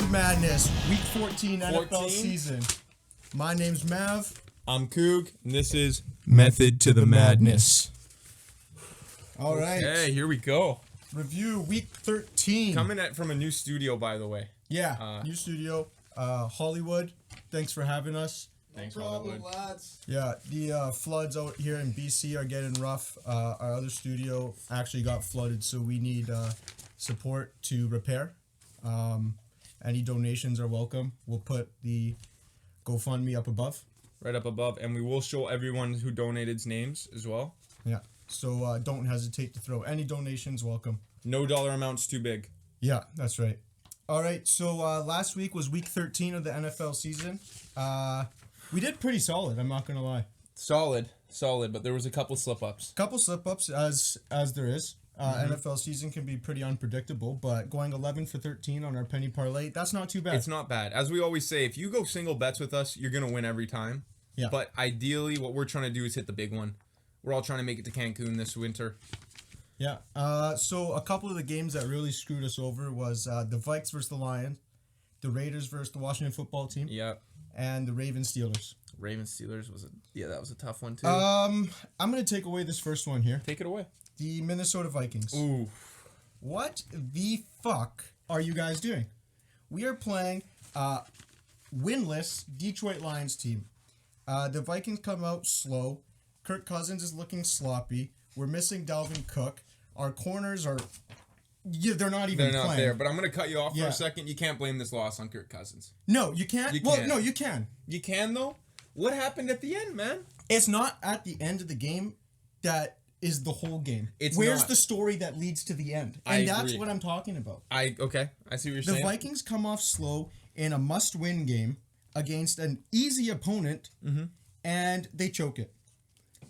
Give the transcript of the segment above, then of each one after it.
the madness. Week 14 NFL season. My name's Mav. I'm Coug, and this is Method to the Madness. All right. Okay, here we go. Review week 13. Coming from a new studio, by the way. Yeah, new studio. Hollywood, thanks for having us. Thanks, No problem, Hollywood. lads. Yeah, the floods out here in BC are getting rough. Our other studio actually got flooded, so we need support to repair. Any donations are welcome. We'll put the GoFundMe up above. Right up above, and we will show everyone who donated's names as well. Yeah, so don't hesitate to throw any donations. Welcome. No dollar amount's too big. Yeah, that's right. All right, so last week was week 13 of the NFL season. We did pretty solid, I'm not going to lie. Solid, but there was a couple slip-ups. Couple slip-ups, as there is. NFL season can be pretty unpredictable, but going 11 for 13 on our penny parlay, that's not too bad. It's not bad. As we always say, if you go single bets with us, you're going to win every time. Yeah. But ideally, what we're trying to do is hit the big one. We're all trying to make it to Cancun this winter. Yeah. So a couple of the games that really screwed us over was the Vikes versus the Lions, the Raiders versus the Washington football team, Yeah. and the Ravens Steelers. Ravens Steelers that was a tough one too. I'm going to take away this first one here. Take it away. The Minnesota Vikings. Ooh. What the fuck are you guys doing? We are playing winless Detroit Lions team. The Vikings come out slow. Kirk Cousins is looking sloppy. We're missing Dalvin Cook. Our corners are... Yeah, they're not even They're not playing. there, but I'm going to cut you off for Yeah. a second. You can't blame this loss on Kirk Cousins. No, you can't. You Well, can't. no, you can. You can, though? What happened at the end, man? It's not at the end of the game that is the whole game. It's Where's not. the story that leads to the end? I And that's agree. what I'm talking about. Okay, I see what you're The saying. Vikings come off slow in a must-win game against an easy opponent, and they choke it.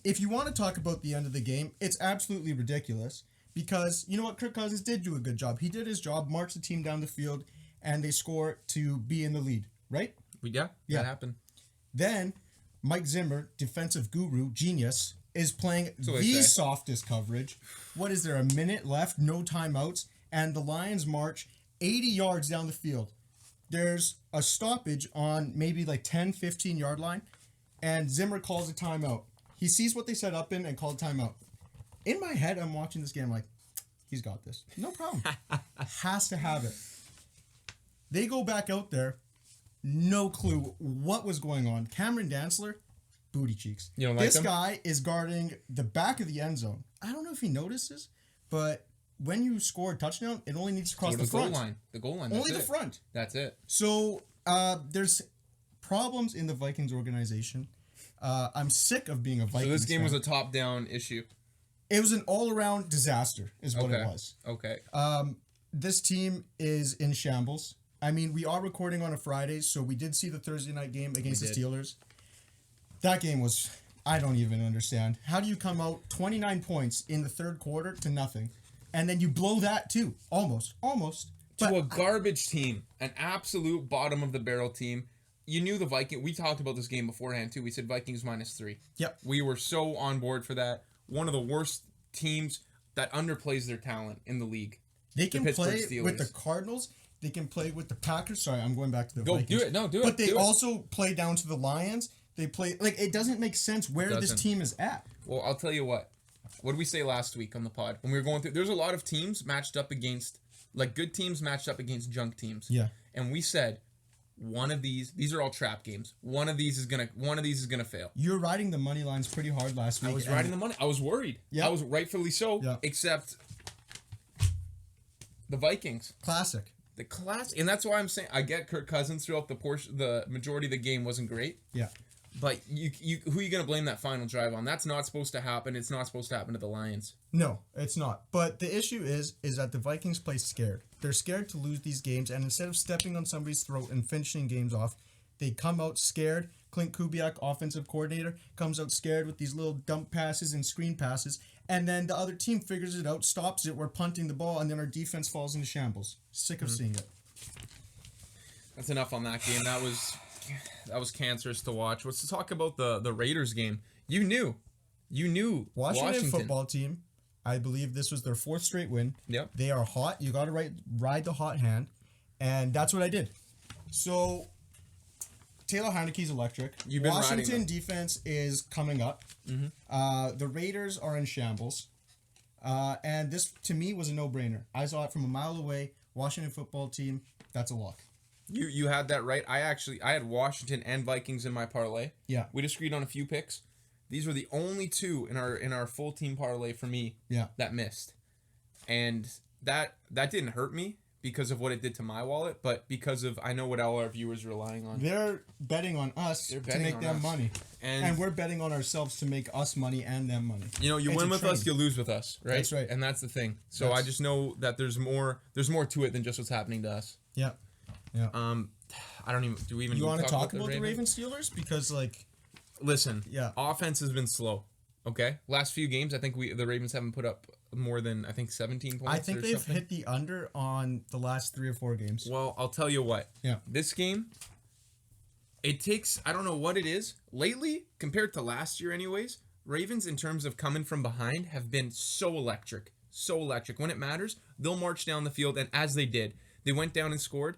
If you want to talk about the end of the game, it's absolutely ridiculous because, you know what, Kirk Cousins did do a good job. He did his job, marched the team down the field, and they score to be in the lead, right? Yeah, Yeah. that happened. Then, Mike Zimmer, defensive guru, genius, is playing what they the say. softest coverage. What is there, a minute left, no timeouts, and the Lions march 80 yards down the field. There's a stoppage on maybe like 10, 15-yard line, and Zimmer calls a timeout. He sees what they set up in and called timeout. In my head, I'm watching this game like, he's got this. No problem. Has to have it. They go back out there, no clue what was going on. Cameron Dantzler, booty cheeks. You don't like this them? guy is guarding the back of the end zone. I don't know if he notices, but when you score a touchdown, it only needs to cross Go to the front. The goal line. Only the that's it. front. That's it. So there's problems in the Vikings organization. I'm sick of being a Vikings So this game fan. was a top-down issue. It was an all-around disaster is what Okay. it was. Okay. This team is in shambles. I mean, we are recording on a Friday, so we did see the Thursday night game against the did. Steelers. That game was, I don't even understand. How do you come out 29 points in the third quarter to nothing? And then you blow that too. Almost. To a garbage team. An absolute bottom-of-the-barrel team. You knew the Vikings. We talked about this game beforehand, too. We said Vikings -3. Yep. We were so on board for that. One of the worst teams that underplays their talent in the league. They can Pittsburgh play Steelers. with the Cardinals. They can play with the Packers. Sorry, I'm going back to the Go, Vikings. do it. No, do it. But they do it. also play down to the Lions. They play, like, it doesn't make sense where this Doesn't. team is at. Well, I'll tell you what. What did we say last week on the pod? When we were going through, there's a lot of teams matched up against, like good teams matched up against junk teams. Yeah. And we said, one of these are all trap games. One of these is gonna fail. You're riding the money lines pretty hard last week. I was and riding the money. I was worried. Yeah. I was rightfully so. Yeah. Except the Vikings. Classic. The class, and that's why I'm saying I get Kirk Cousins throughout the majority of the game wasn't great. Yeah. But you who are you gonna blame that final drive on? That's not supposed to happen. It's not supposed to happen to the Lions. No, it's not. But the issue is that the Vikings play scared. They're scared to lose these games, and instead of stepping on somebody's throat and finishing games off, they come out scared. Clint Kubiak, offensive coordinator, comes out scared with these little dump passes and screen passes, and then the other team figures it out, stops it, we're punting the ball, and then our defense falls into shambles. Sick of seeing it. That's enough on that game. That was cancerous to watch. Let's talk about the Raiders game. You knew Washington football team, I believe this was their 4th straight win. Yep. They are hot. You got to ride the hot hand, and that's what I did. So Taylor Heineke's electric. You've been riding Washington them. defense is coming up. The Raiders are in shambles. And this, to me, was a no-brainer. I saw it from a mile away. Washington football team, that's a lock. You had that right. I had Washington and Vikings in my parlay. Yeah. We disagreed on a few picks. These were the only two in our full team parlay for me that missed. And that didn't hurt me because of what it did to my wallet, but because of I know what all our viewers are relying on. They're betting on us to make them money. And we're betting on ourselves to make us money and them money. You know, you win with us, you lose with us, right? That's right. And that's the thing. So I just know that there's more to it than just what's happening to us. Yeah. Yeah. I don't even do we even You want to talk about the Ravens Steelers? Because listen, yeah. Offense has been slow. Okay? Last few games, I think the Ravens haven't put up more than 17 points. I think they've hit the under on the last 3 or 4 games. Well, I'll tell you what. Yeah. This game, it takes I don't know what it is. Lately, compared to last year anyways, Ravens in terms of coming from behind have been so electric. So electric. When it matters, they'll march down the field, and as they did, they went down and scored.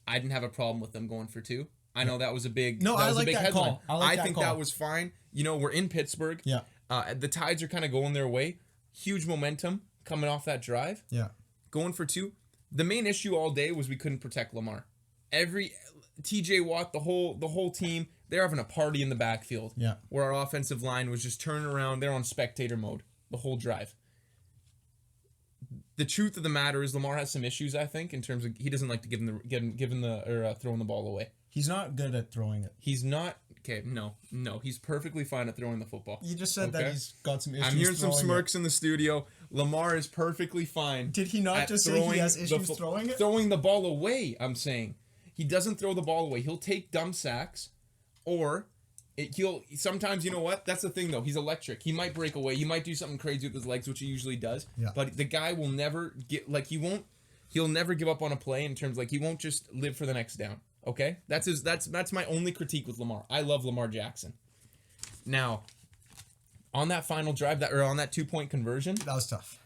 I didn't have a problem with them going for 2. I know that was a big I like that headline. call. I think that was fine. You know, we're in Pittsburgh. Yeah. The Tides are kind of going their way. Huge momentum coming off that drive. Yeah. Going for 2. The main issue all day was we couldn't protect Lamar. Every TJ Watt, the whole team, they're having a party in the backfield. Yeah. Where our offensive line was just turning around. They're on spectator mode the whole drive. The truth of the matter is Lamar has some issues, I think, in terms of he doesn't like to throwing the ball away. He's not good at throwing it. He's not okay. No, he's perfectly fine at throwing the football. You just said that he's got some issues. I'm hearing some smirks in the studio. Lamar is perfectly fine. Did he not just say he has issues throwing it? Throwing the ball away. I'm saying he doesn't throw the ball away. He'll take dumb sacks, or he'll sometimes. You know what? That's the thing though. He's electric. He might break away. He might do something crazy with his legs, which he usually does. Yeah. But the guy will never He'll never give up on a play in terms he won't just live for the next down. Okay? That's my only critique with Lamar. I love Lamar Jackson. Now, on that final drive on that 2-point conversion, that was tough.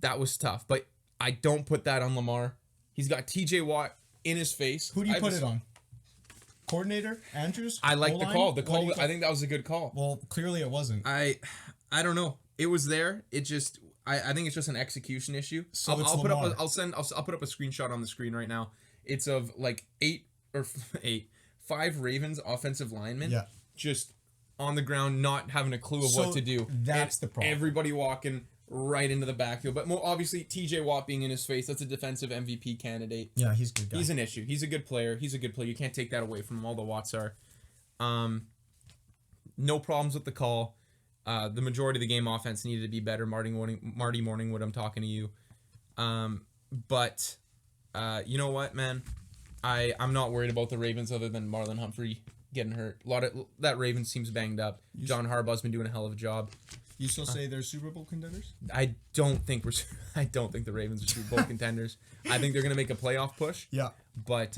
That was tough, but I don't put that on Lamar. He's got TJ Watt in his face. Who do you put it on? Coordinator Andrews? I like the call. I think that was a good call. Well, clearly it wasn't. I don't know. It was there. It just I think it's just an execution issue. So I'll put Lamar. up I'll put up a screenshot on the screen right now. It's of 5 Ravens offensive linemen just on the ground, not having a clue of what to do. That's the problem. Everybody walking right into the backfield. But more obviously, TJ Watt being in his face, that's a defensive MVP candidate. Yeah, he's a good guy. He's an issue. He's a good player. You can't take that away from him. All the Watts are. No problems with the call. The majority of the game offense needed to be better. Marty Morningwood, I'm talking to you. But you know what, man? I'm not worried about the Ravens other than Marlon Humphrey getting hurt. That Ravens team's banged up. John Harbaugh's been doing a hell of a job. You still say they're Super Bowl contenders? I don't think the Ravens are Super Bowl contenders. I think they're gonna make a playoff push. Yeah. But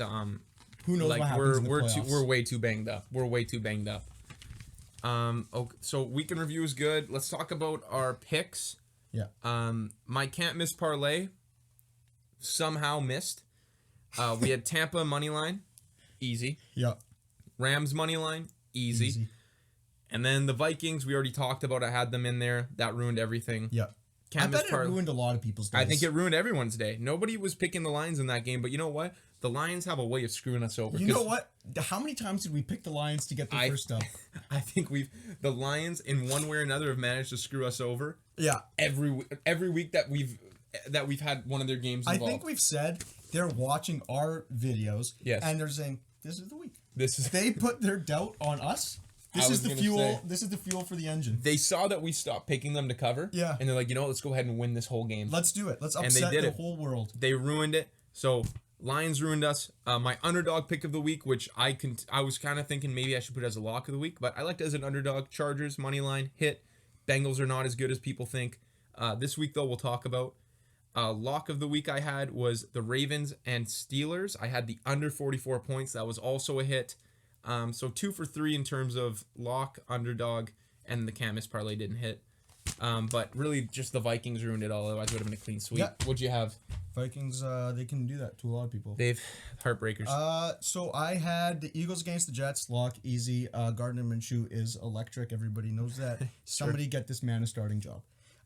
who knows what happens in the playoffs? we're way too banged up. Okay, so weekend review is good. Let's talk about our picks. Yeah. My can't miss parlay somehow missed. We had Tampa money line, easy. Yeah. Rams money line, easy. And then the Vikings, we already talked about. I had them in there. That ruined everything. Yeah. I bet it ruined a lot of people's days. I think it ruined everyone's day. Nobody was picking the Lions in that game, but you know what? The Lions have a way of screwing us over. You know what? How many times did we pick the Lions to get the first dub? I think the Lions in one way or another have managed to screw us over. Yeah. Every week that we've had one of their games involved. I think we've said they're watching our videos. Yes. And they're saying, this is the week. They put their doubt on us. This is the fuel. This is the fuel for the engine. They saw that we stopped picking them to cover. Yeah. And they're like, let's go ahead and win this whole game. Let's do it. Let's upset the whole world. They ruined it. So Lions ruined us. My underdog pick of the week, which I was kind of thinking maybe I should put as a lock of the week, but I liked it as an underdog. Chargers money line hit. Bengals are not as good as people think. This week though, we'll talk about. Lock of the week I had was the Ravens and Steelers. I had the under 44 points. That was also a hit. So 2 for 3 in terms of lock, underdog, and the can't miss parlay didn't hit. But really, just the Vikings ruined it all. Otherwise, it would have been a clean sweep. Yeah. What'd you have? Vikings, they can do that to a lot of people. They've heartbreakers. So I had the Eagles against the Jets. Lock, easy. Gardner Minshew is electric. Everybody knows that. Somebody get this man a starting job.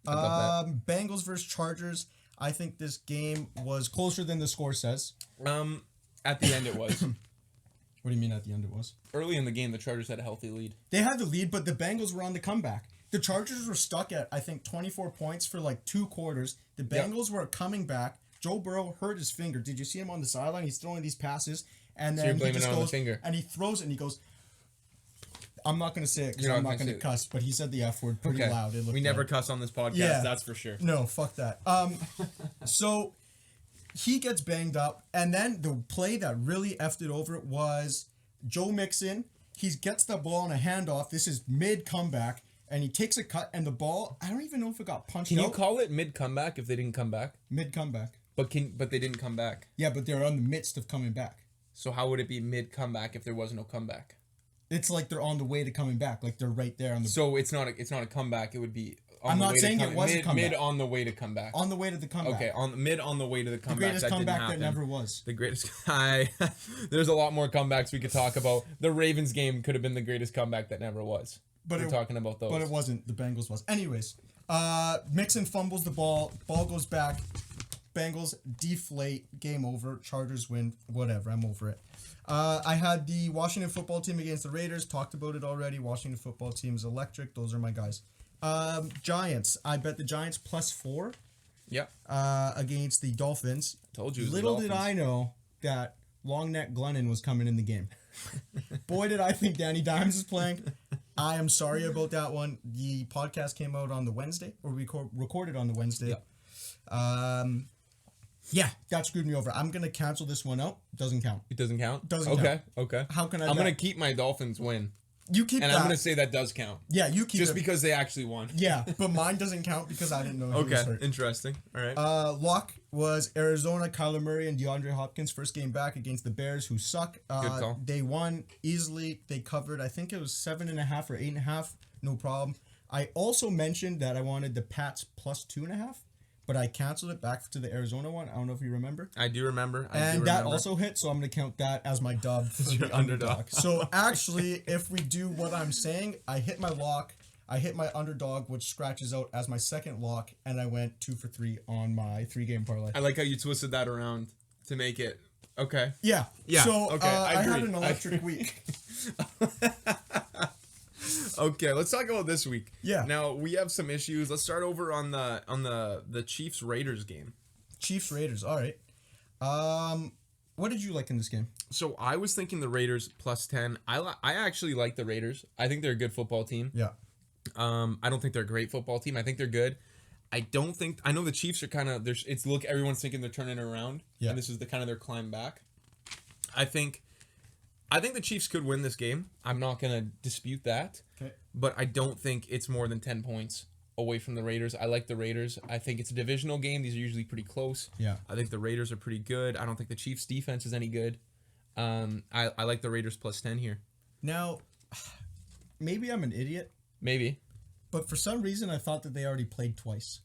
Bengals versus Chargers. I think this game was closer than the score says. At the end, it was. What do you mean at the end it was? Early in the game, the Chargers had a healthy lead. They had the lead, but the Bengals were on the comeback. The Chargers were stuck at, I think, 24 points for like 2 quarters. The Bengals were coming back. Joe Burrow hurt his finger. Did you see him on the sideline? He's throwing these passes, and then you're he just blaming it on the goes finger. and he throws it, and he goes. I'm not going to say it because I'm not going to cuss, but he said the F word pretty loud. We never cuss on this podcast, that's for sure. No, fuck that. So he gets banged up, and then the play that really effed it over was Joe Mixon. He gets the ball on a handoff. This is mid comeback, and he takes a cut, and the ball, I don't even know if it got punched out. Can you call it mid comeback if they didn't come back? Mid comeback. But they didn't come back. Yeah, but they're in the midst of coming back. So how would it be mid comeback if there was no comeback? It's like they're on the way to coming back, like they're right there on the. So it's not a comeback. It would be. I'm not saying it was a comeback. Mid on the way to come back. On the way to the comeback. Okay, on the way to the comeback. The greatest comeback that never was. The greatest. There's a lot more comebacks we could talk about. The Ravens game could have been the greatest comeback that never was. But we're talking about those. But it wasn't. The Bengals was. Anyways, Mixon fumbles the ball. Ball goes back. Bengals deflate. Game over. Chargers win. Whatever. I'm over it. I had the Washington football team against the Raiders. Talked about it already. Washington football team is electric. Those are my guys. Giants. I bet the Giants +4. Yep. Against the Dolphins. Told you. Little did I know that long neck Glennon was coming in the game. Boy, did I think Danny Dimes is playing. I am sorry about that one. The podcast came out on the Wednesday, or we recorded on the Wednesday. Yep. Yeah, that screwed me over. I'm going to cancel this one out. Doesn't count. It doesn't count? Doesn't count. Okay. How can I? I'm going to keep my Dolphins win. You keep and that. I'm going to say that does count. Yeah, you keep Just it. because they actually won. Yeah, but mine doesn't count because I didn't know he was hurt. Interesting. All right. Lock was Arizona, Kyler Murray, and DeAndre Hopkins. First game back against the Bears, who suck. Good call. They won easily. They covered, I think it was 7.5 or 8.5. No problem. I also mentioned that I wanted the Pats +2.5. But I canceled it back to the Arizona one. I don't know if you remember. I do remember. That also hit, so I'm going to count that as my dub for the underdog. So actually, if we do what I'm saying, I hit my lock, I hit my underdog, which scratches out as my second lock, and I went 2 for 3 on my 3-game parlay. I like how you twisted that around to make it. Okay. Yeah. So I had an electric week. Okay, let's talk about this week. Yeah. Now we have some issues. Let's start over on the Chiefs Raiders game. Chiefs Raiders. All right. What did you like in this game? So I was thinking the Raiders +10. I actually like the Raiders. I think they're a good football team. Yeah. I don't think they're a great football team. I think they're good. I know the Chiefs are kind of everyone's thinking they're turning it around. Yeah. And this is the kind of their climb back. I think the Chiefs could win this game. I'm not going to dispute that. Okay. But I don't think it's more than 10 points away from the Raiders. I like the Raiders. I think it's a divisional game. These are usually pretty close. Yeah. I think the Raiders are pretty good. I don't think the Chiefs' defense is any good. I like the Raiders +10 here. Now, maybe I'm an idiot. Maybe. But for some reason, I thought that they already played twice.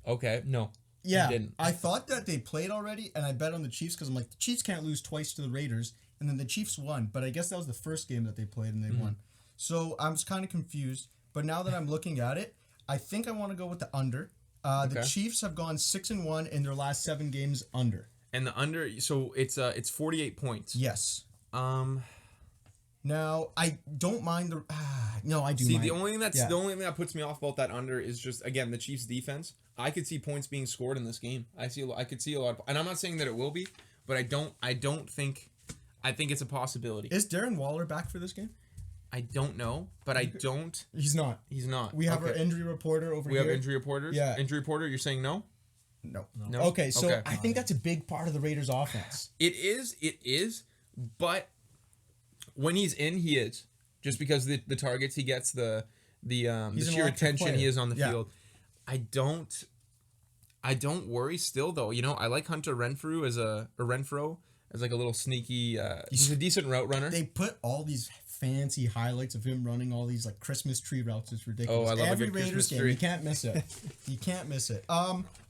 Okay. No. Yeah. You didn't. I thought that they played already, and I bet on the Chiefs because I'm like, the Chiefs can't lose twice to the Raiders. And then the Chiefs won. But I guess that was the first game that they played, and they won. So I was kind of confused. But now that I'm looking at it, I think I want to go with the under. The Chiefs have gone 6-1 in their last 7 games under. And the under, so it's 48 points. Yes. Now I don't mind the. No, I do. See, mind. the only thing that puts me off about that under is just again the Chiefs' defense. I could see points being scored in this game. I could see a lot, and I'm not saying that it will be, but I don't think. I think it's a possibility. Is Darren Waller back for this game? I don't know, but I don't. He's not. He's not. We have our injury reporter over here. We have injury reporters? Yeah. Injury reporter, you're saying no? No. Okay, so I think that's a big part of the Raiders' offense. It is, but when he's in, he is. Just because the targets he gets, the sheer attention he is on the field. I don't worry still though. You know, I like Hunter Renfrow as like a little sneaky. He's a decent route runner. They put all these fancy highlights of him running all these like Christmas tree routes. It's ridiculous. Oh, I love every a good Raiders Christmas game. tree. You can't miss it. You can't miss it.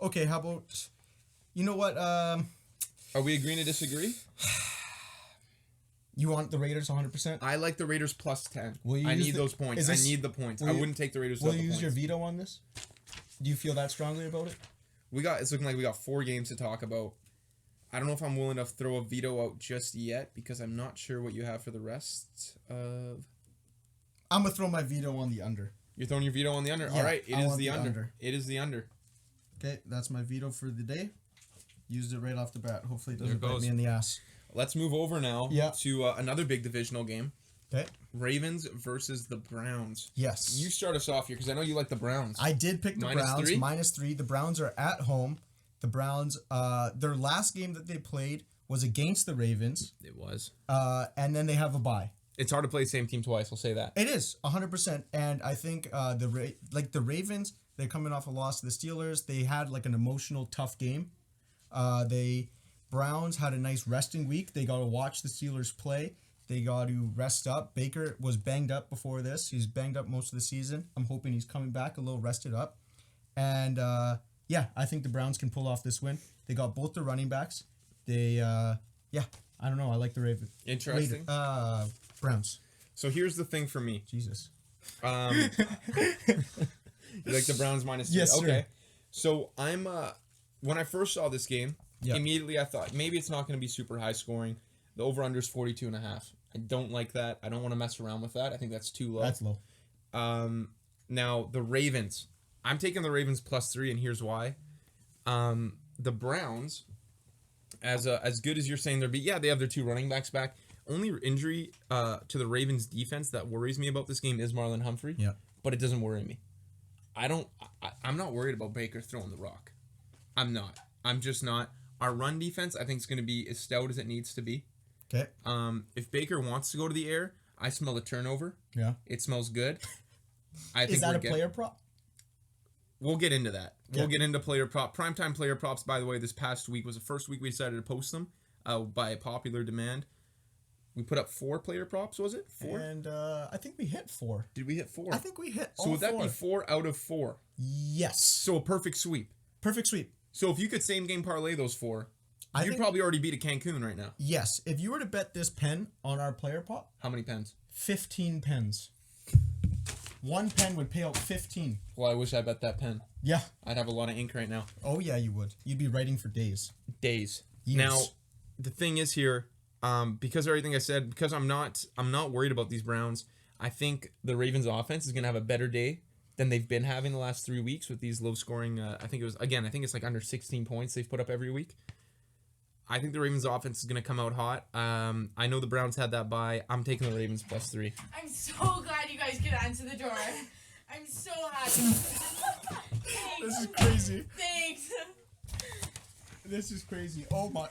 Okay, how about? You know what? Are we agreeing to disagree? You want the Raiders 100%? I like the Raiders plus 10. Will you I use need those points. I need the points. I wouldn't take the Raiders without Will the you use points. your veto on this? Do you feel that strongly about it? It's looking like we got 4 games to talk about. I don't know if I'm willing to throw a veto out just yet because I'm not sure what you have for the rest of. I'm gonna throw my veto on the under. You're throwing your veto on the under. Yeah, All right, it I is want the the under. under. It is the under. Okay, that's my veto for the day. Used it right off the bat. Hopefully it There doesn't bite goes. me in the ass. Let's move over now Yeah. to another big divisional game. Okay. Ravens versus the Browns. Yes. You start us off here because I know you like the Browns. I did pick the Minus Browns. 3? -3. The Browns are at home. The Browns, their last game that they played was against the Ravens. It was. And then they have a bye. It's hard to play the same team twice. I'll say that. It is 100%. And I think the Ravens, they're coming off a loss to the Steelers. They had like an emotional, tough game. Browns had a nice resting week. They got to watch the Steelers play. They got to rest up. Baker was banged up before this. He's banged up most of the season. I'm hoping he's coming back a little rested up. And yeah, I think the Browns can pull off this win. They got both the running backs. They I don't know. I like the Ravens. Interesting. Browns. So here's the thing for me. Jesus. You like the Browns -2? Yes, sir. Okay. So I'm when I first saw this game, Yeah. immediately I thought maybe it's not going to be super high scoring. The over/under is 42.5. I don't like that. I don't want to mess around with that. I think that's too low. That's low. Now the Ravens. I'm taking the Ravens +3, and here's why. The Browns, as good as you're saying they're they have their 2 running backs back. Only injury to the Ravens defense that worries me about this game is Marlon Humphrey. Yeah. But it doesn't worry me. I'm not worried about Baker throwing the rock. I'm not. I'm just not. Our run defense, I think, is going to be as stout as it needs to be. Okay. If Baker wants to go to the air, I smell a turnover. Yeah. It smells good. I think Is that a player prop? We'll get into that. We'll Okay. get into player prop. Primetime player props, by the way, this past week was the first week we decided to post them by popular demand. We put up 4 player props, was it? 4? And I think we hit 4. Did we hit 4? I think we hit So all would that 4. be 4 out of 4? Yes. So a perfect sweep. Perfect sweep. So if you could same game parlay those 4, I you'd think- probably already beat a Cancun right now. Yes. If you were to bet this pen on our player prop, How many pens? 15 pens. 1 pen would pay out 15. Well, I wish I bet that pen. Yeah. I'd have a lot of ink right now. Oh, yeah, you would. You'd be writing for days. Days. Years. Now, the thing is here, because of everything I said, because I'm not worried about these Browns. I think the Ravens offense is going to have a better day than they've been having the last 3 weeks with these low scoring. I think it's like under 16 points they've put up every week. I think the Ravens offense is going to come out hot. I know the Browns had that bye. I'm taking the Ravens +3. I'm so glad you guys could answer the door. I'm so happy. This is crazy. Thanks. This is crazy. Oh, my.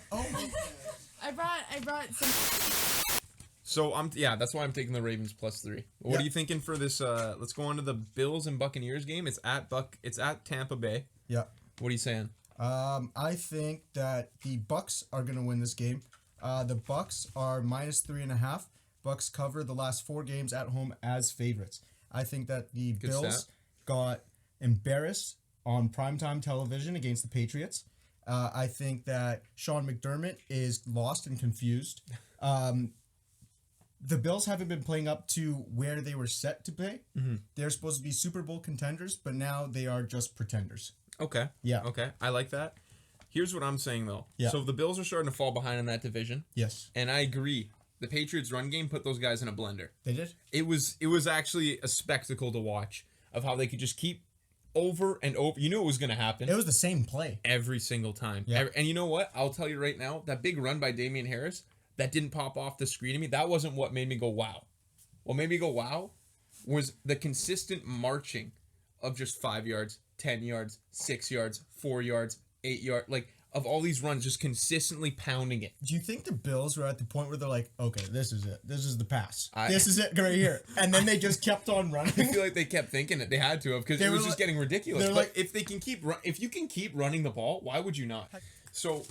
I brought some. So that's why I'm taking the Ravens +3. What are you thinking for this? Let's go on to the Bills and Buccaneers game. It's at Tampa Bay. Yeah. What are you saying? I think that the Bucks are going to win this game. The Bucks are -3.5. Bucks cover the last 4 games at home as favorites. I think that the Bills got embarrassed on primetime television against the Patriots. I think that Sean McDermott is lost and confused. The Bills haven't been playing up to where they were set to play. Mm-hmm. They're supposed to be Super Bowl contenders, but now they are just pretenders. Okay. Yeah. Okay. I like that. Here's what I'm saying, though. Yeah. So the Bills are starting to fall behind in that division. Yes. And I agree. The Patriots' run game put those guys in a blender. They did? It was actually a spectacle to watch of how they could just keep over and over. You knew it was going to happen. It was the same play. Every single time. Yeah. And you know what? I'll tell you right now, that big run by Damian Harris, that didn't pop off the screen to me. That wasn't what made me go, wow. What made me go, wow, was the consistent marching of just 5 yards, 10 yards, 6 yards, 4 yards, 8 yards, like of all these runs, just consistently pounding it. Do you think the Bills were at the point where they're like, okay, this is it. This is the pass. This is it right here. And then they just kept on running. I feel like they kept thinking it. They had to have because it was just getting ridiculous. But like, if you can keep running the ball, why would you not? So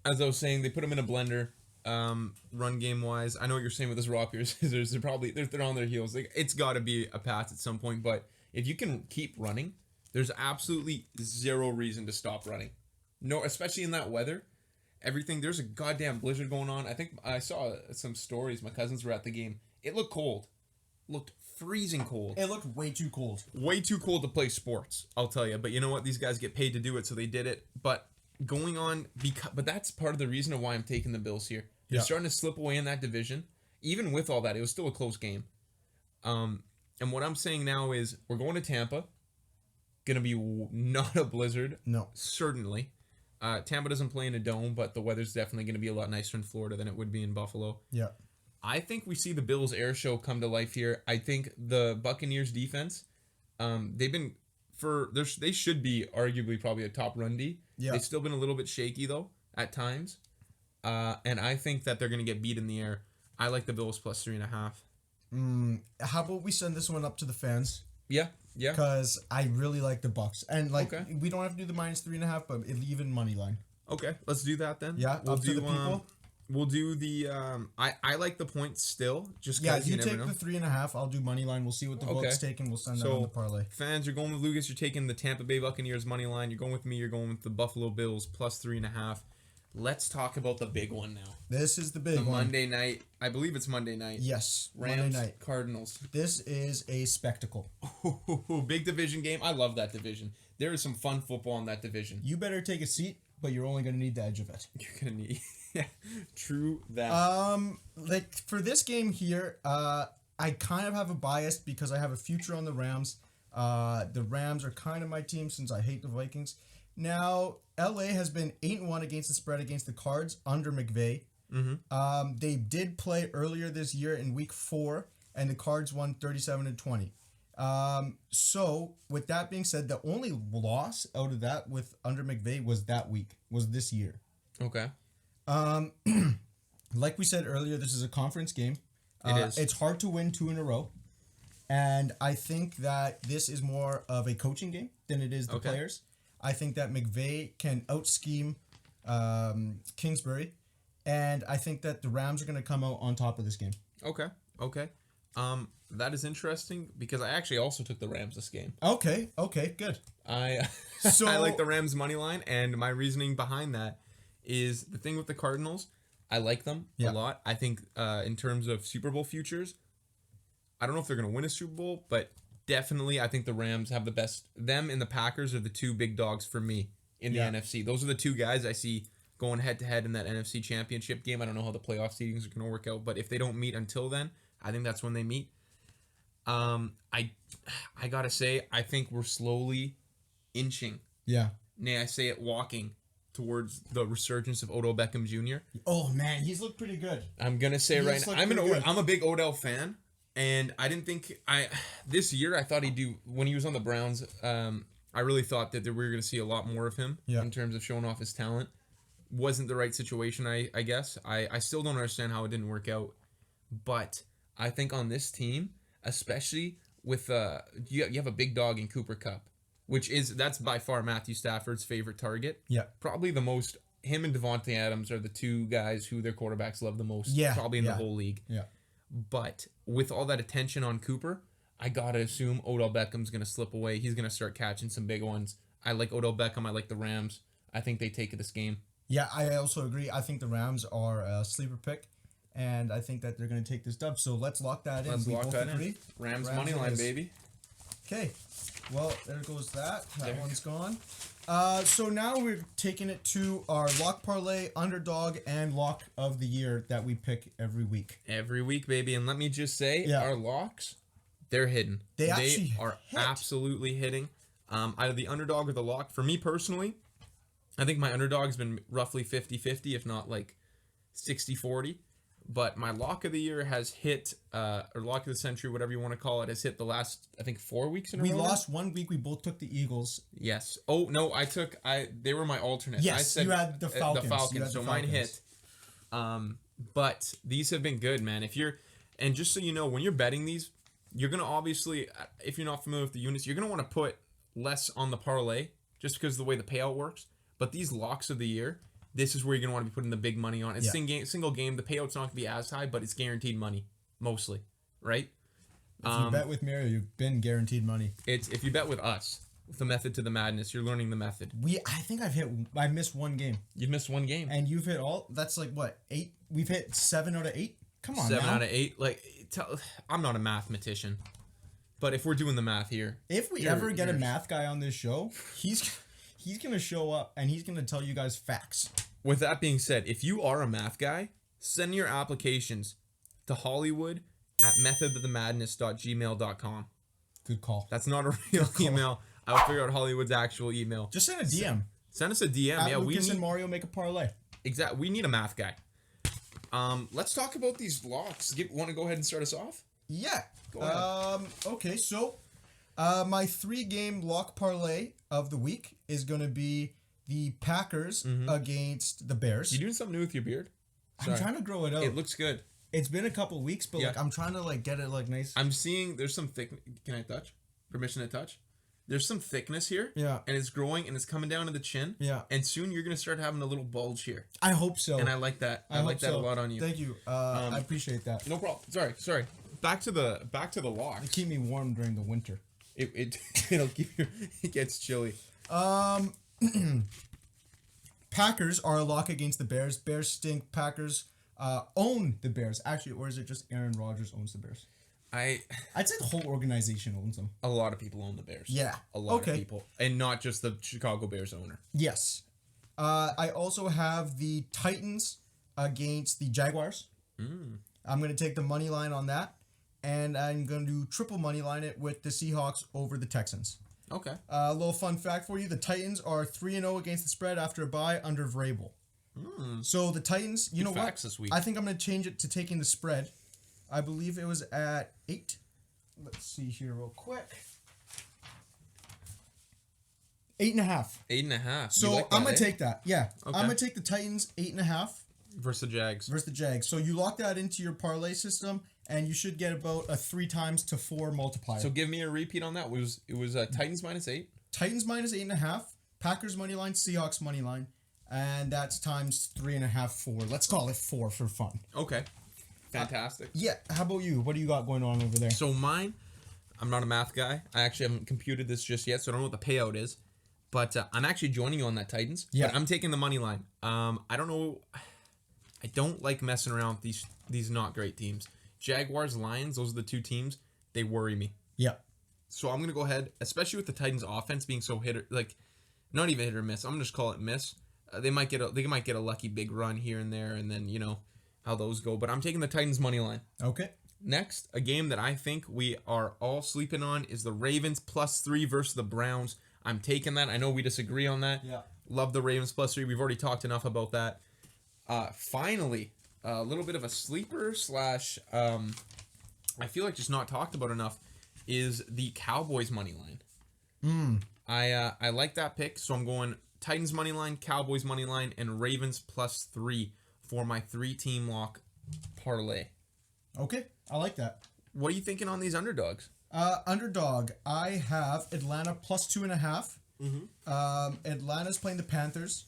as I was saying, they put them in a blender. Run game wise, I know what you're saying with this rock paper scissors. They're on their heels. Like, it's got to be a pass at some point. But if you can keep running, there's absolutely zero reason to stop running. No, especially in that weather. Everything, there's a goddamn blizzard going on. I think I saw some stories. My cousins were at the game. It looked cold. Looked freezing cold. It looked way too cold. Way too cold to play sports, I'll tell you. But you know what? These guys get paid to do it, so they did it. But going on, but that's part of the reason of why I'm taking the Bills here. They're starting to slip away in that division. Even with all that, it was still a close game. And what I'm saying now is we're going to Tampa. Gonna be not a blizzard. No. Certainly. Tampa doesn't play in a dome, but the weather's definitely going to be a lot nicer in Florida than it would be in Buffalo. Yeah. I think we see the Bills air show come to life here. I think the Buccaneers defense, they should be arguably probably a top run D. Yeah. They've still been a little bit shaky though at times. And I think that they're going to get beat in the air. I like the Bills plus 3.5. How about we send this one up to the fans? Yeah. Because I really like the Bucks, and we don't have to do the minus 3.5, but even money line. Okay, let's do that then. Yeah, we'll up to the people. We'll do the I like the points still. Just yeah, you take never know. the 3.5. I'll do money line. We'll see what the book's taking. We'll send that on the parlay. Fans, you're going with Lucas. You're taking the Tampa Bay Buccaneers money line. You're going with me. You're going with the Buffalo Bills plus 3.5. Let's talk about the big one now. This is the big one. Monday night. I believe it's Monday night. Yes, Rams, Monday night. Cardinals. This is a spectacle. Big division game. I love that division. There is some fun football in that division. You better take a seat, but you're only going to need the edge of it. You're going to need... Yeah, true that. Like, for this game here, I kind of have a bias because I have a future on the Rams. The Rams are kind of my team since I hate the Vikings. Now, LA has been 8-1 against the spread against the Cards under McVay. Mm-hmm. They did play earlier this year in week 4, and the Cards won 37-20. So, with that being said, the only loss out of that with under McVay was this year. Okay. Like we said earlier, this is a conference game. It is. It's hard to win 2 in a row. And I think that this is more of a coaching game than it is the players. I think that McVay can out-scheme Kingsbury. And I think that the Rams are going to come out on top of this game. Okay. That is interesting because I actually also took the Rams this game. Okay, good. I like the Rams money line, and my reasoning behind that is the thing with the Cardinals. I like them a lot. I think in terms of Super Bowl futures, I don't know if they're going to win a Super Bowl, but definitely I think the Rams have the best. Them and the Packers are the 2 big dogs for me in the NFC. Those are the 2 guys I see going head-to-head in that NFC Championship game. I don't know how the playoff seedings are going to work out, but if they don't meet until then, I think that's when they meet. I got to say, I think we're slowly inching. Yeah. Nay, I say it walking towards the resurgence of Odell Beckham Jr. Oh, man, he's looked pretty good. I'm going to say right now, I'm a big Odell fan. And I didn't think this year I thought he'd do when he was on the Browns. I really thought that we were going to see a lot more of him in terms of showing off his talent. Wasn't the right situation, I guess. I still don't understand how it didn't work out. But I think on this team, especially with you have a big dog in Cooper Kupp, that's by far Matthew Stafford's favorite target. Yeah, probably the most. Him and Devontae Adams are the 2 guys who their quarterbacks love the most. Yeah, probably in the whole league. Yeah. But with all that attention on Cooper, I got to assume Odell Beckham's going to slip away. He's going to start catching some big ones. I like Odell Beckham. I like the Rams. I think they take this game. Yeah, I also agree. I think the Rams are a sleeper pick, and I think that they're going to take this dub. So let's lock that in. Let's lock that in. Rams money line, baby. Okay. Well, there goes that. That one's gone. So now we're taking it to our lock parlay, underdog, and lock of the year that we pick every week. Every week, baby. And let me just say, our locks, they're hidden. They are absolutely hitting. Either the underdog or the lock. For me personally, I think my underdog's been roughly 50-50, if not like 60-40. But my lock of the year has hit, or lock of the century, whatever you want to call it, has hit the last, I think, 4 weeks in a row. We lost 1 week. We both took the Eagles. Yes. Oh, no, they were my alternate. Yes, I said, you had the Falcons. Mine hit. But these have been good, man. And just so you know, when you're betting these, you're going to obviously, if you're not familiar with the units, you're going to want to put less on the parlay just because of the way the payout works. But these locks of the year, this is where you're gonna want to be putting the big money on. It's Yeah. single game. The payout's not gonna be as high, but it's guaranteed money mostly, right? If you bet with Mario, you've been guaranteed money. It's if you bet with us, with the method to the madness, you're learning the method. I think I missed one game. You've missed one game. And you've hit all. That's like what, 8? We've hit 7 out of 8. Come on, 7 now. out of 8. Like, I'm not a mathematician, but if we're doing the math here, If we ever get a math guy on this show, he's gonna show up and he's gonna tell you guys facts. with that being said, if you are a math guy, send your applications to Hollywood at methodofthemadness.gmail.com. Good call. That's not a real email. I'll figure out Hollywood's actual email. Just send a DM. Send us a DM. At Yeah, we Lucas need and Mario make a parlay. we need a math guy. Let's talk about these locks. Want to go ahead and start us off? Yeah. Go ahead. Okay, so my 3-game lock parlay of the week is going to be the Packers against the Bears. You doing something new with your beard? I'm trying to grow it out. It looks good. It's been a couple weeks, but Yeah. like I'm trying to like get it like nice. I'm seeing there's some thick. Can I touch? Permission to touch? There's some thickness here. Yeah. And it's growing and it's coming down to the chin. Yeah. And soon you're gonna start having a little bulge here. I hope so. And I like that. I like hope that so. a lot on you. Thank you. I appreciate that. No problem. Sorry. Back to the locks. Keep me warm during the winter. It'll keep you. It gets chilly. Packers are a lock against the Bears. Bears stink. Packers own the Bears. Actually, or is it just Aaron Rodgers owns the Bears? I'd say the whole organization owns them. A lot of people own the Bears. Yeah. A lot Okay. of people, and not just the Chicago Bears owner. Yes. I also have the Titans against the Jaguars. I'm going to take the money line on that, and I'm going to triple money line it with the Seahawks over the Texans. Okay. A little fun fact for you: the Titans are 3-0 against the spread after a bye under Vrabel. So the Titans, you know what? facts this week. I think I'm going to change it to taking the spread. I believe it was at 8. Let's see here real quick. 8.5. 8.5. So You like that, I'm gonna eh? take that. Yeah, Okay. I'm gonna take the Titans 8.5 versus the Jags. versus the Jags. So you lock that into your parlay system, and you should get about a 3 times to 4 multiplier. So give me a repeat on that. It was Titans -8. Titans minus 8.5, Packers money line, Seahawks money line, and that's times 3.5, 4. Let's call it 4 for fun. Okay. Fantastic. Yeah. How about you? What do you got going on over there? So mine, I'm not a math guy. I actually haven't computed this just yet, so I don't know what the payout is. But I'm actually joining you on that Titans. Yeah. But I'm taking the money line. I don't know. I don't like messing around with these not great teams. Jaguars, Lions, those are the 2 teams. They worry me. Yeah. So I'm gonna go ahead, especially with the Titans' offense being so not even hit or miss. I'm gonna just call it miss. They might get a lucky big run here and there, and then how those go. But I'm taking the Titans money line. Okay. Next, a game that I think we are all sleeping on is the Ravens +3 versus the Browns. I'm taking that. I know we disagree on that. Yeah. Love the Ravens +3. We've already talked enough about that. Finally, a little bit of a sleeper slash. I feel like just not talked about enough is the Cowboys money line. I like that pick, so I'm going Titans money line, Cowboys money line, and Ravens +3 for my 3-team lock parlay. Okay. I like that. What are you thinking on these underdogs? Underdog. I have Atlanta +2.5. Atlanta's playing the Panthers.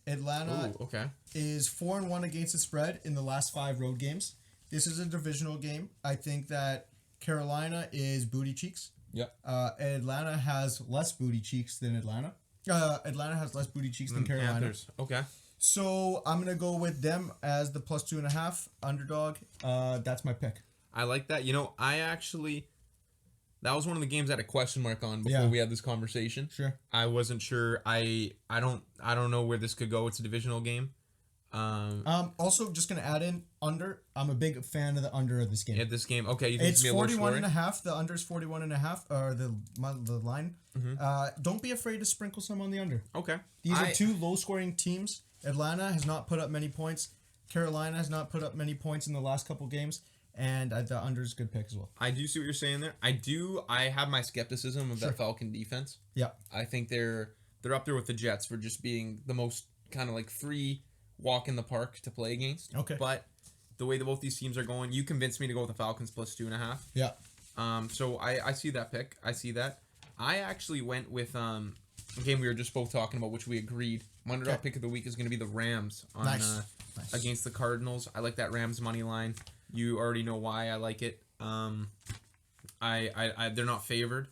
Atlanta Ooh, okay. is 4-1 against the spread in the last 5 road games. This is a divisional game. I think that Carolina is booty cheeks. Yep. Atlanta has less booty cheeks than Atlanta. Atlanta has less booty cheeks than Carolina. Panthers. Okay. So I'm gonna go with them as the +2.5 underdog. That's my pick. I like that. That was one of the games I had a question mark on before Yeah. we had this conversation. Sure. I wasn't sure. I don't know where this could go. It's a divisional game. Also, just gonna add in under. I'm a big fan of the under of this game. At this game, okay, you think It's it's gonna be a low 41.5. The under is 41.5, or the line. Don't be afraid to sprinkle some on the under. Okay. These are 2 low-scoring teams. Atlanta has not put up many points. Carolina has not put up many points in the last couple games, and the under is a good pick as well. I do see what you're saying there. I have my skepticism of that Falcon defense. Yeah. I think they're up there with the Jets for just being the most kind of like free walk in the park to play against. Okay. But the way that both these teams are going, you convinced me to go with the Falcons +2.5. Yeah. So I see that pick. I see that. I actually went with a game we were just both talking about, which we agreed. My underdog pick of the week is going to be the Rams on Nice. against the Cardinals. I like that Rams money line. You already know why I like it. They're not favored,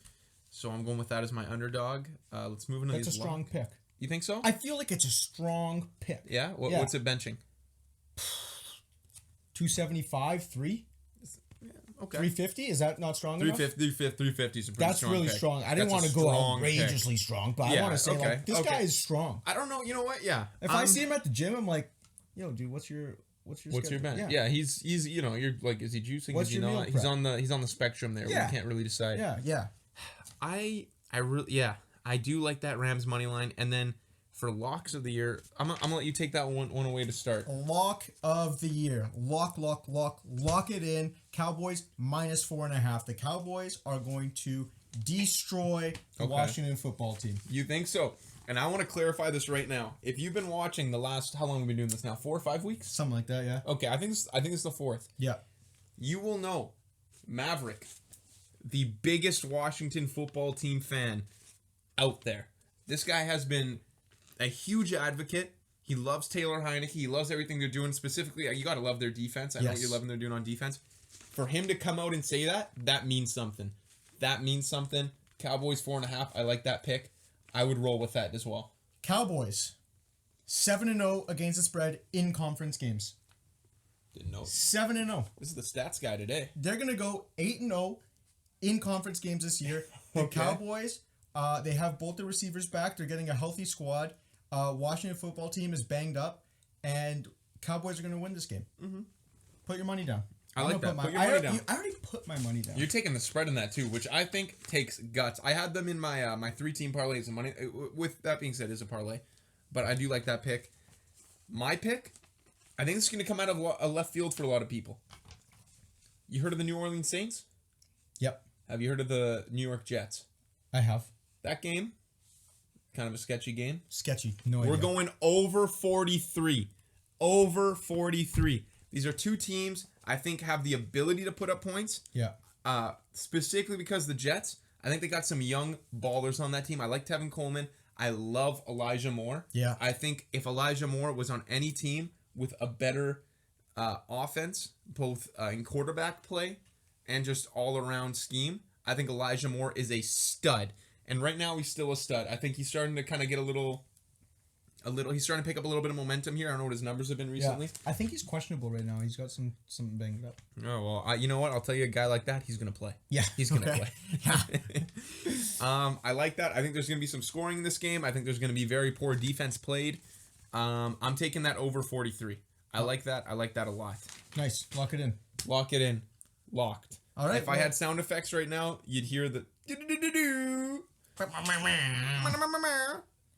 so I'm going with that as my underdog. Let's move into That's these. a strong pick. You think so? I feel like it's a strong pick. Yeah? Yeah. What's it benching? 275, 3? Okay. 350? Is that not strong enough? 350 is a pretty That's strong really pick. strong. I didn't That's want a to go strong outrageously strong, but I Yeah, want to say okay, like this okay. guy is strong. I don't know. You know what? Yeah. If I see him at the gym, I'm like, yo, dude, what's your schedule? bench? Yeah, he's you know, you're like, is he juicing? What's Is he your meal not? prep? He's on the spectrum there. Yeah. We can't really decide. Yeah. I do like that Rams money line. And then for locks of the year, I'm gonna let you take that one away to start. Lock of the year. Lock it in. Cowboys -4.5. The Cowboys are going to destroy the Washington football team. You think so? And I want to clarify this right now. If you've been watching the last, how long have we been doing this now? 4 or 5 weeks? Something like that, yeah. Okay, I think it's the 4th. Yeah. You will know Maverick, the biggest Washington football team fan out there. This guy has been a huge advocate. He loves Taylor Heineke. He loves everything they're doing. Specifically, you got to love their defense. I know what you're loving they're doing on defense. For him to come out and say that means something. That means something. Cowboys 4.5. I like that pick. I would roll with that as well. Cowboys 7-0 against the spread in conference games. Didn't know. 7-0. This is the stats guy today. They're gonna go 8-0 in conference games this year. The Okay. Cowboys, they have both the receivers back. They're getting a healthy squad. Washington football team is banged up, and Cowboys are gonna win this game. Mm-hmm. Put your money down. I like that. Put your I money down. I already put my money down. You're taking the spread in that too, which I think takes guts. I had them in my my 3-team parlays and money. With that being said, is a parlay, but I do like that pick. My pick, I think this is going to come out of a left field for a lot of people. You heard of the New Orleans Saints? Yep, Have you heard of the New York Jets? I have. That game, kind of a sketchy game. Sketchy. No idea. We're going over 43. Over 43. These are two teams I think have the ability to put up points. Yeah. Specifically because the Jets, I think they got some young ballers on that team. I like Tevin Coleman. I love Elijah Moore. Yeah. I think if Elijah Moore was on any team with a better offense, both in quarterback play and just all-around scheme, I think Elijah Moore is a stud. And right now he's still a stud. I think he's starting to kind of get a little. He's starting to pick up a little bit of momentum here. I don't know what his numbers have been recently. Yeah. I think he's questionable right now. He's got some banged up. Oh, well, you know what? I'll tell you, a guy like that, he's going to play. Yeah. He's going to okay. play. I like that. I think there's going to be some scoring in this game. I think there's going to be very poor defense played. I'm taking that over 43. I like that. I like that a lot. Nice. Lock it in. Lock it in. Locked. All right. If I had sound effects right now, you'd hear the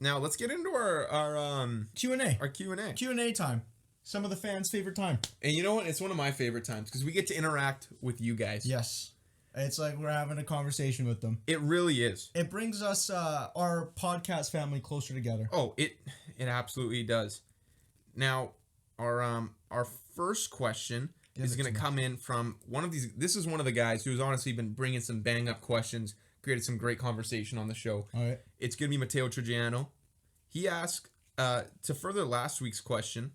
Now let's get into our Q&A. our Q&A. Q&A time. Some of the fans' favorite time. And you know what? It's one of my favorite times because we get to interact with you guys. Yes. It's like we're having a conversation with them. It really is. It brings us our podcast family closer together. Oh, it absolutely does. Now, our first question is going to come in from one of these. This is one of the guys who's honestly been bringing some bang up questions, created some great conversation on the show. All right. It's going to be Matteo Trigiano. He asked, to further last week's question,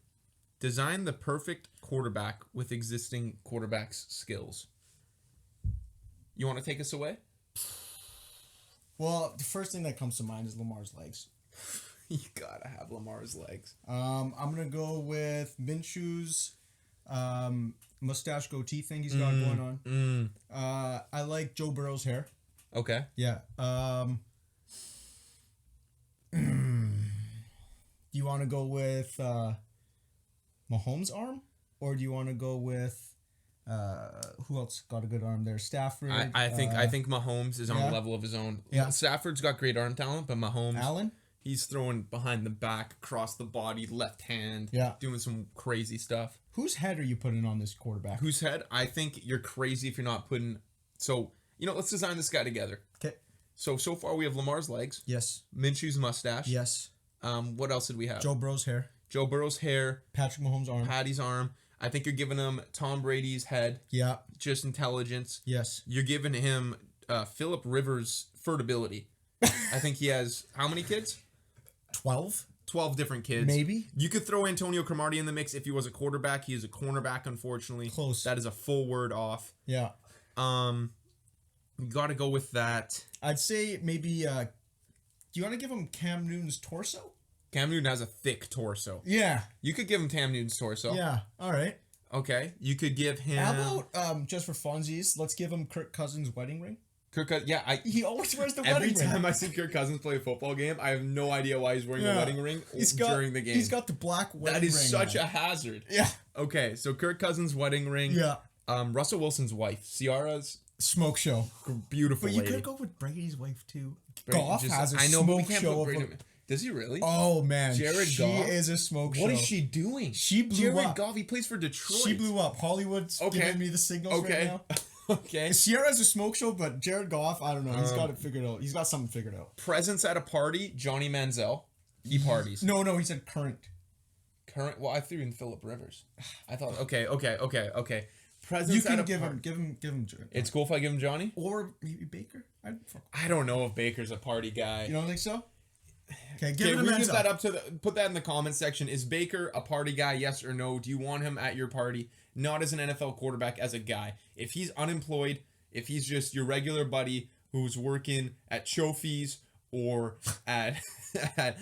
design the perfect quarterback with existing quarterback's skills. You want to take us away? Well, the first thing that comes to mind is Lamar's legs. You gotta have Lamar's legs. I'm gonna go with Minshew's mustache goatee thing he's got going on. I like Joe Burrow's hair. Okay. Yeah. Do you want to go with Mahomes' arm, or do you want to go with who else got a good arm there? Stafford. I think Mahomes is on a level of his own. Yeah. Stafford's got great arm talent, but Mahomes, Allen. he's throwing behind the back, across the body, left hand. Yeah. Doing some crazy stuff. Whose head are you putting on this quarterback? Whose head? I think you're crazy if you're not putting. So let's design this guy together. Okay. So far we have Lamar's legs. Yes. Minshew's mustache. Yes. What else did we have? Joe Burrow's hair. Joe Burrow's hair. Patrick Mahomes' arm. Patty's arm. I think you're giving him Tom Brady's head. Yeah. Just intelligence. Yes. You're giving him Phillip Rivers' fertility. I think he has how many kids? 12? 12 different kids. Maybe. You could throw Antonio Cromartie in the mix if he was a quarterback. He is a cornerback, unfortunately. Close. That is a full word off. Yeah. You got to go with that. I'd say maybe, do you want to give him Cam Newton's torso? Cam Newton has a thick torso. Yeah. You could give him Cam Newton's torso. Yeah. All right. Okay. You could give him... How about, just for funsies, let's give him Kirk Cousins' wedding ring? He always wears the wedding ring. Every time I see Kirk Cousins play a football game, I have no idea why he's wearing a wedding ring during the game. He's got the black wedding ring. That is such a hazard. Yeah. Okay, so Kirk Cousins' wedding ring. Yeah. Russell Wilson's wife, Ciara's smoke show. Beautiful But you lady. could go with Brady's wife, too. Brady Goff has a but we smoke can't show. put Brady. Does he really? Oh, man. Jared she Goff? is a smoke show. What is she doing? She blew Jared up. Goff, he plays for Detroit. She blew up. Hollywood's giving me the signals right now. Okay. Sierra's a smoke show, but Jared Goff, I don't know. He's got it figured out. He's got something figured out. Presence at a party, Johnny Manziel. He parties. No, he said current. Current? Well, I threw in Phillip Rivers. I thought, okay. Presence You can at a give him Jared. It's cool if I give him Johnny? Or maybe Baker? I don't know if Baker's a party guy. You don't think so? Okay, Okay, we give that up to put that in the comment section. Is Baker a party guy? Yes or no? Do you want him at your party? Not as an NFL quarterback, as a guy. If he's unemployed, if he's just your regular buddy who's working at Trophies or at at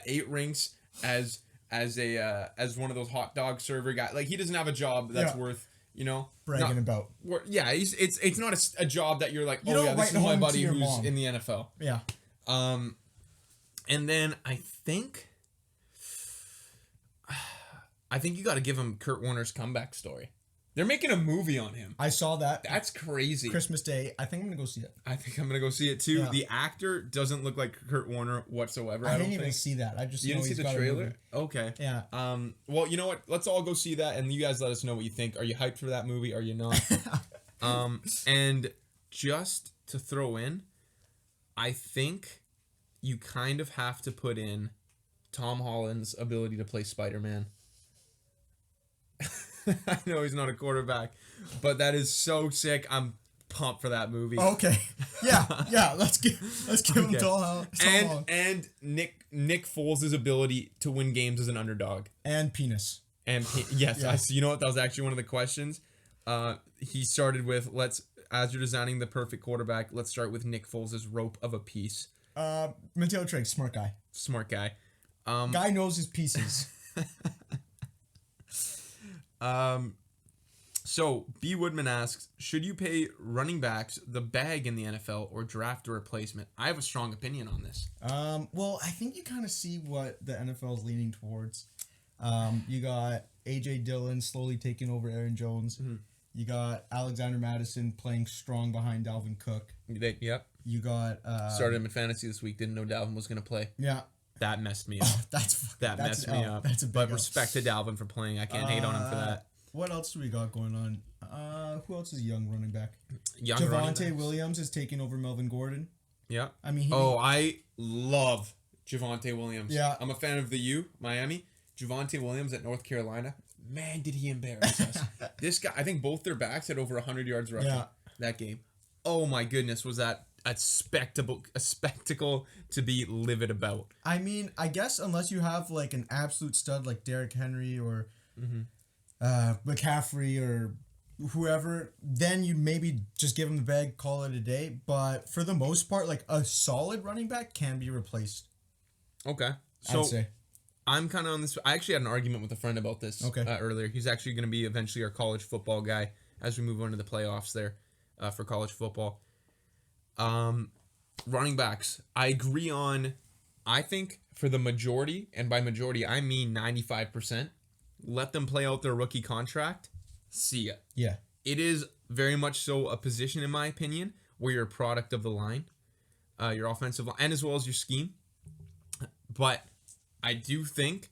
8 Rinks as one of those hot dog server guys, like he doesn't have a job that's worth bragging about. Yeah, it's not a job that you're like, You oh don't yeah, this write is my home buddy to your who's mom. in the NFL. Yeah. And then I think you got to give him Kurt Warner's comeback story. They're making a movie on him. I saw that. That's crazy. Christmas Day. I think I'm going to go see it. I think I'm going to go see it too. Yeah. The actor doesn't look like Kurt Warner whatsoever. I don't didn't even think. see that. I just You know didn't see he's the got a trailer? movie. Okay. Yeah. Well, you know what? Let's all go see that, and you guys let us know what you think. Are you hyped for that movie? Are you not? And just to throw in, I think you kind of have to put in Tom Holland's ability to play Spider-Man. I know he's not a quarterback, but that is so sick. I'm pumped for that movie. Okay. Yeah. Let's give him Tom Holland. And Nick Foles' ability to win games as an underdog. And penis. Yes, Yeah. you know what? That was actually one of the questions. He started with as you're designing the perfect quarterback, let's start with Nick Foles' rope of a piece. Mateo Trigg, smart guy. Smart guy. Guy knows his pieces. So B Woodman asks, should you pay running backs the bag in the NFL or draft a replacement? I have a strong opinion on this. Well, I think you kind of see what the NFL is leaning towards. You got AJ Dillon slowly taking over Aaron Jones. Mm-hmm. You got Alexander Madison playing strong behind Dalvin Cook. Yep. You got started him in fantasy this week. Didn't know Dalvin was going to play. Yeah. That messed me up. That messed me up. That's a big but L. respect to Dalvin for playing. I can't hate on him for that. What else do we got going on? Who else is a young running back? Javonte Williams is taking over Melvin Gordon. Yeah. I mean, I love Javonte Williams. Yeah. I'm a fan of the U, Miami. Javonte Williams at North Carolina. Man, did he embarrass us. This guy, I think both their backs had over 100 yards rushing that game. Oh my goodness, was that a spectacle to be livid about. I mean, I guess unless you have like an absolute stud like Derrick Henry or McCaffrey or whoever, then you maybe just give him the bag, call it a day. But for the most part, like a solid running back can be replaced. Okay. So I'd say. I'm kind of on this. I actually had an argument with a friend about this earlier. He's actually going to be eventually our college football guy as we move on to the playoffs there for college football. Running backs. I agree on, I think for the majority, and by majority I mean 95%, let them play out their rookie contract. See ya. Yeah. It is very much so a position, in my opinion, where you're a product of the line, your offensive line, and as well as your scheme. But I do think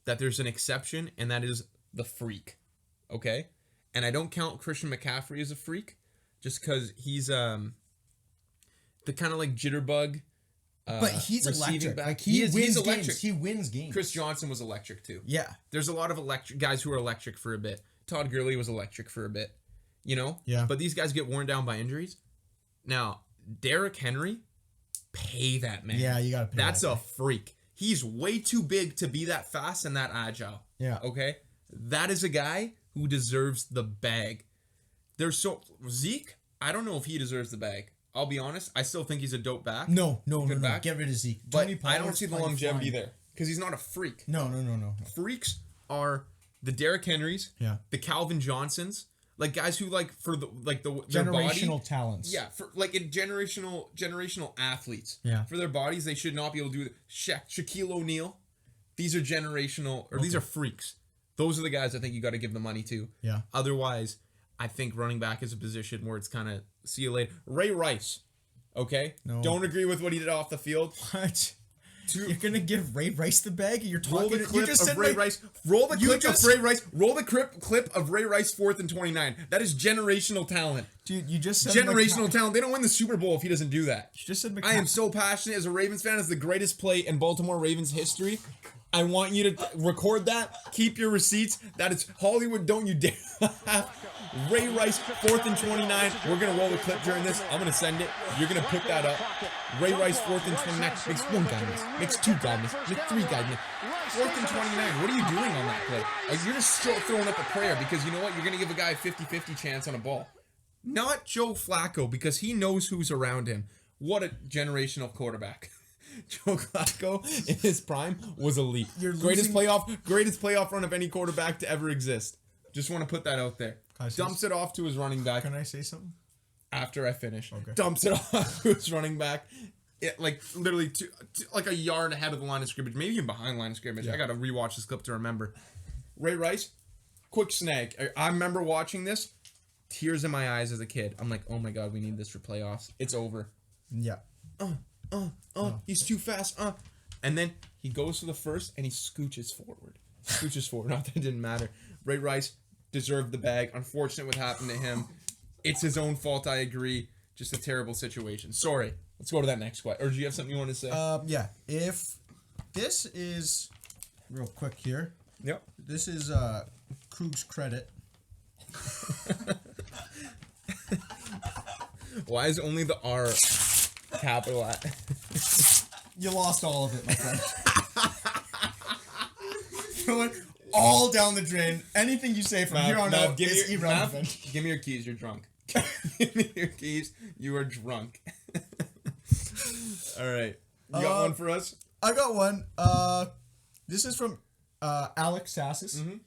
that there's an exception, and that is the freak. Okay? And I don't count Christian McCaffrey as a freak, just because he's the kind of like jitterbug. But he's electric. Back. Like he's electric. games. He wins games. Chris Johnson was electric too. Yeah. There's a lot of electric guys who are electric for a bit. Todd Gurley was electric for a bit. You know? Yeah. But these guys get worn down by injuries. Now, Derrick Henry pay that man. Yeah, you gotta pay That's that a guy. freak. He's way too big to be that fast and that agile. Yeah. Okay? That is a guy who deserves the bag. Zeke, I don't know if he deserves the bag. I'll be honest. I still think he's a dope back. No. back. Get rid of Zeke. But Tony I don't Pollard's see the playing longevity fine. there. Because he's not a freak. No. Freaks are the Derrick Henrys, Yeah. the Calvin Johnsons, like guys who their Generational body, talents. yeah, for like in generational athletes. Yeah. For their bodies, they should not be able to do it. Shaquille O'Neal, these are generational, or these are freaks. Those are the guys I think you got to give the money to. Yeah. Otherwise, I think running back is a position where it's kind of see you later. Ray Rice, okay? No. Don't agree with what he did off the field. What? You're gonna give Ray Rice the bag? You're talking. Roll the you clip just of said Ray like, Rice. Roll the you clip just- of Ray Rice. Roll the clip of Ray Rice 4th and 29. That is generational talent. Dude, you just said Generational talent. They don't win the Super Bowl if he doesn't do that. You just said I am so passionate as a Ravens fan. It's the greatest play in Baltimore Ravens history. I want you to record that. Keep your receipts. That is Hollywood. Don't you dare. Ray Rice, 4th and 29. We're going to roll the clip during this. I'm going to send it. You're going to put that up. Ray Rice, 4th and 29. Makes one guy miss. Makes two guys miss. Makes three guys miss. 4th and 29. What are you doing on that play? You're just throwing up a prayer because you know what? You're going to give a guy a 50-50 chance on a ball. Not Joe Flacco because he knows who's around him. What a generational quarterback. Joe Flacco in his prime was elite. Greatest playoff run of any quarterback to ever exist. Just want to put that out there. Dumps it off to his running back. Can I say something? After I finish. Okay. Dumps it off to his running back. Like literally like a yard ahead of the line of scrimmage. Maybe even behind line of scrimmage. Yeah. I got to rewatch this clip to remember. Ray Rice, quick snag. I remember watching this. Tears in my eyes as a kid. I'm like, oh my God, we need this for playoffs. It's over. Yeah. He's too fast. And then he goes for the first and he scooches forward. Not that it didn't matter. Ray Rice deserved the bag. Unfortunate what happened to him. It's his own fault, I agree. Just a terrible situation. Sorry. Let's go to that next question. Or do you have something you want to say? Yeah. If this is real quick here. Yep. This is Coug's credit. Why is only the R capital at? You lost all of it, my friend. Going all down the drain. Anything you say from here on out is irrelevant. Give me your keys. You're drunk. Give me your keys. You are drunk. All right. You got one for us? I got one. This is from Alex Sassis. Mm-hmm.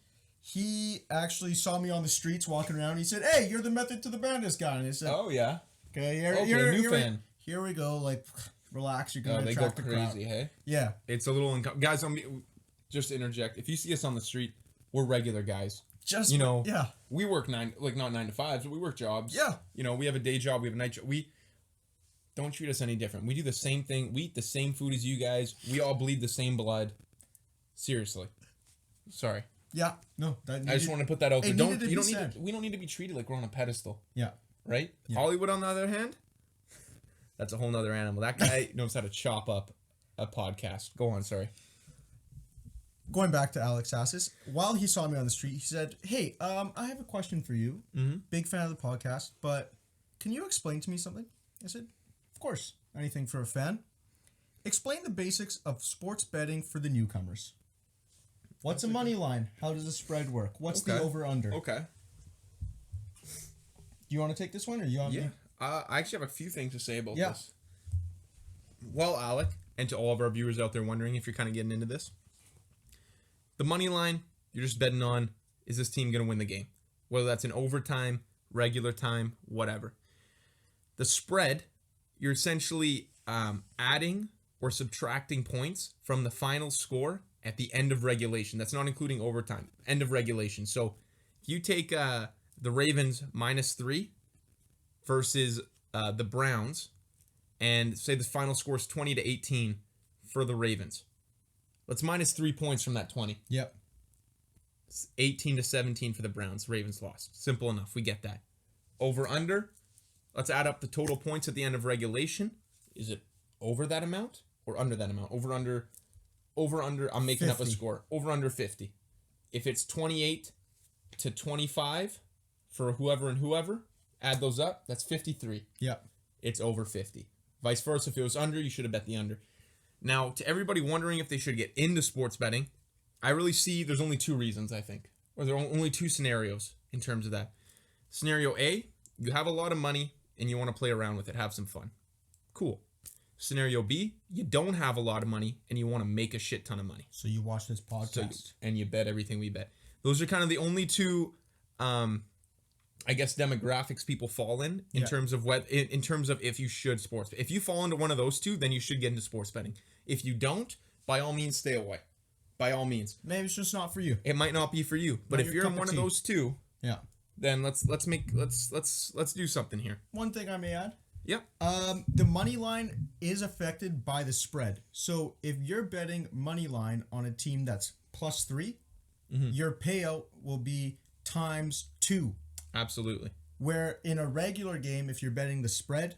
He actually saw me on the streets walking around. He said, "Hey, you're the Method to the Madness guy." And I said, Oh yeah. "Okay, New fan. Here we go. Like, relax. You're Oh, gonna they go attract the crowd." crazy, hey? Yeah. It's a little guys. Just to interject. If you see us on the street, we're regular guys. Just Yeah. We work not 9 to 5s, but we work jobs. Yeah. We have a day job. We have a night job. We don't treat us any different. We do the same thing. We eat the same food as you guys. We all bleed the same blood. Seriously. Sorry. Yeah. No. I just want to put that out there. it needed to be said. We don't need to be treated like we're on a pedestal. Yeah. Right? Yeah. Hollywood, on the other hand, that's a whole nother animal. That guy knows how to chop up a podcast. Go on, sorry. Going back to Alex Sassis, while he saw me on the street, he said, "Hey, I have a question for you. Mm-hmm. Big fan of the podcast, but can you explain to me something?" I said, "Of course. Anything for a fan. Explain the basics of sports betting for the newcomers. What's a money line? How does a spread work? What's the over-under? Okay. Do you want to take this one, or you want me? I actually have a few things to say about Yeah. this. Well, Alec, and to all of our viewers out there wondering if you're kind of getting into this, the money line, you're just betting on, is this team going to win the game? Whether that's in overtime, regular time, whatever. The spread, you're essentially adding or subtracting points from the final score at the end of regulation. That's not including overtime. End of regulation. So if you take the Ravens -3 versus the Browns, and say the final score is 20-18 for the Ravens. Let's -3 points from that 20. Yep. It's 18-17 for the Browns. Ravens lost. Simple enough. We get that. Over under. Let's add up the total points at the end of regulation. Is it over that amount or under that amount? Over under. I'm making 50. up a score. Over under 50. If it's 28-25 for whoever and whoever, add those up. That's 53. Yep. It's over 50. Vice versa, if it was under, you should have bet the under. Now, to everybody wondering if they should get into sports betting, I really see there's only two reasons, I think. Or there are only two scenarios in terms of that. Scenario A, you have a lot of money and you want to play around with it, have some fun. Cool. Scenario B, you don't have a lot of money and you want to make a shit ton of money. So you watch this podcast. And you bet everything we bet. Those are kind of the only two, I guess, demographics people fall in terms of in terms of if you should sports. If you fall into one of those two, then you should get into sports betting. If you don't, by all means, stay away. By all means. Maybe it's just not for you. It might not be for you, but if you're in one of those two, then let's do something here. One thing I may add. Yep. The money line is affected by the spread. So if you're betting money line on a team that's +3, your payout will be ×2. Absolutely. Where in a regular game, if you're betting the spread,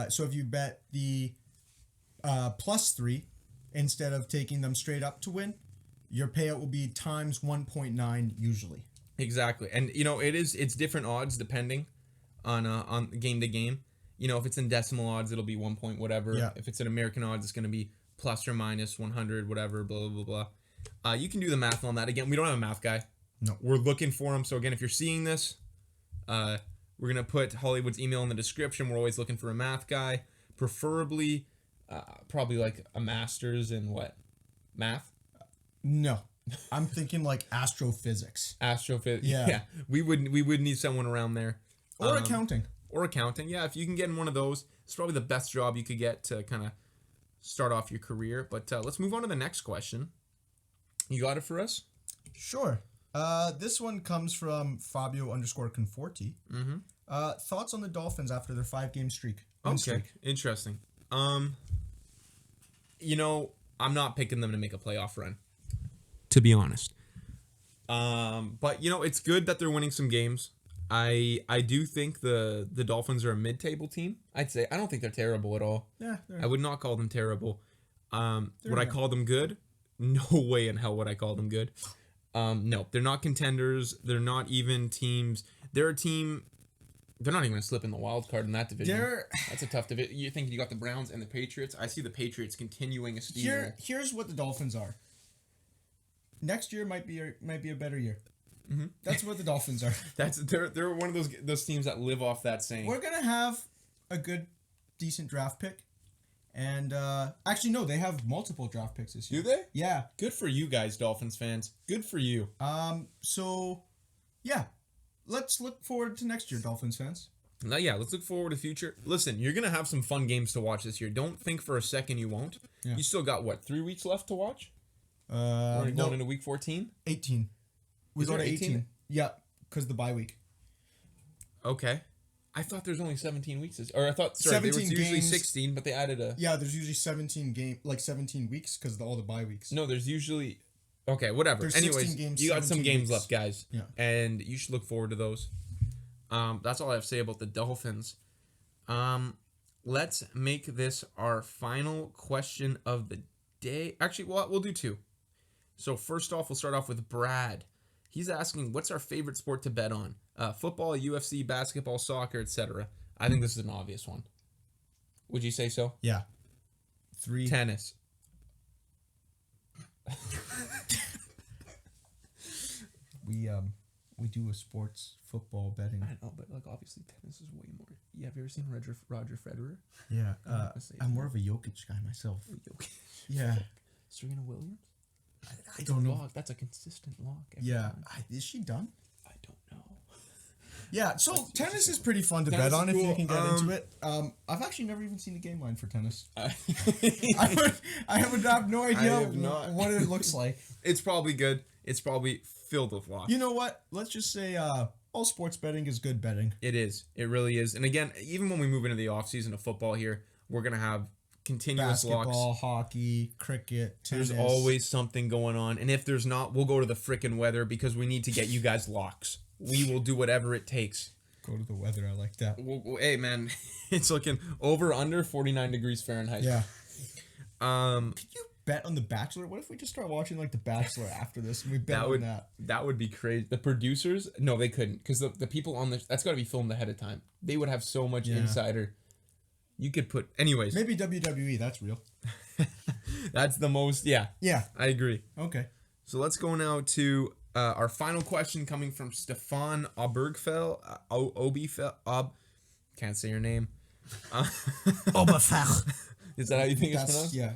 so if you bet the +3 instead of taking them straight up to win, your payout will be ×1.9 usually. Exactly, and it's different odds depending on game to game. If it's in decimal odds, it'll be 1 point whatever. Yeah. If it's in American odds, it's going to be plus or minus 100 whatever. Blah blah blah. You can do the math on that. Again, we don't have a math guy. No, we're looking for him. So again, if you're seeing this, we're gonna put Hollywood's email in the description. We're always looking for a math guy, preferably, probably like a master's in what, math? No, I'm thinking like astrophysics. Astrophysics. Yeah. Yeah. We would need someone around there. Or accounting. Or accounting. Yeah, if you can get in one of those, it's probably the best job you could get to kind of start off your career. But let's move on to the next question. You got it for us? Sure. This one comes from Fabio_Conforti. Thoughts on the Dolphins after their 5-game streak? Okay, interesting. I'm not picking them to make a playoff run, to be honest. But it's good that they're winning some games. I do think the Dolphins are a mid-table team. I'd say I don't think they're terrible at all. Yeah, I would not call them terrible. Would I call them good? No way in hell would I call them good. No, they're not contenders. They're not even teams. They're a team. They're not even going to slip in the wild card in that division. That's a tough division. You think you got the Browns and the Patriots? I see the Patriots continuing a steamroll. Here's what the Dolphins are. Next year might be a better year. That's what the Dolphins are. They're one of those teams that live off that saying. We're gonna have a good, decent draft pick, and actually no, they have multiple draft picks this year. Do they? Yeah. Good for you guys, Dolphins fans. Good for you. So, yeah, let's look forward to next year, Dolphins fans. Now, yeah, let's look forward to the future. Listen, you're gonna have some fun games to watch this year. Don't think for a second you won't. Yeah. You still got 3 weeks left to watch? We're going into week 14? 18. We go to 18. Yeah, because the bye week. Okay. I thought there's only 17 weeks. Or I thought, sorry, there was usually 16, but they added a... Yeah, there's usually 17 weeks because of all the bye weeks. No, there's usually... Okay, whatever. Anyways, games, you got some games left, guys. Yeah. And you should look forward to those. That's all I have to say about the Dolphins. Let's make this our final question of the day. Actually, we'll do 2. So first off, we'll start off with Brad. He's asking, what's our favorite sport to bet on? Football, UFC, basketball, soccer, etc. I think this is an obvious one. Would you say so? Yeah. 3. Tennis. We do a sports football betting. I know, but obviously tennis is way more. Yeah, have you ever seen Roger Federer? Yeah. I'm more of a Jokic guy myself. Jokic. Yeah. Serena Williams? I don't know. That's a consistent lock. Yeah. Is she done? I don't know. Yeah, so tennis is pretty fun to bet on if you can get into it. I've actually never even seen a game line for tennis. I would have no idea what it looks like. It's probably good. It's probably filled with locks. You know what? Let's just say all sports betting is good betting. It is. It really is. And again, even when we move into the offseason of football here, we're going to have continuous basketball, locks. Hockey, cricket, tennis. There's always something going on. And if there's not, we'll go to the frickin' weather because we need to get you guys locks. We will do whatever it takes. Go to the weather. I like that. Hey, man. It's looking under 49 degrees Fahrenheit. Yeah. Could you bet on The Bachelor? What if we just start watching like The Bachelor after this and we bet on that? That would be crazy. The producers, no, they couldn't because the people on that's got to be filmed ahead of time. They would have so much insider. You could put, anyways. Maybe WWE. That's real. That's the most. Yeah, Yeah. I agree. Okay. So let's go now to our final question coming from Stefan Obergfell. Can't say your name. Oberfell. Is that how you think it's That's- pronounced? yeah.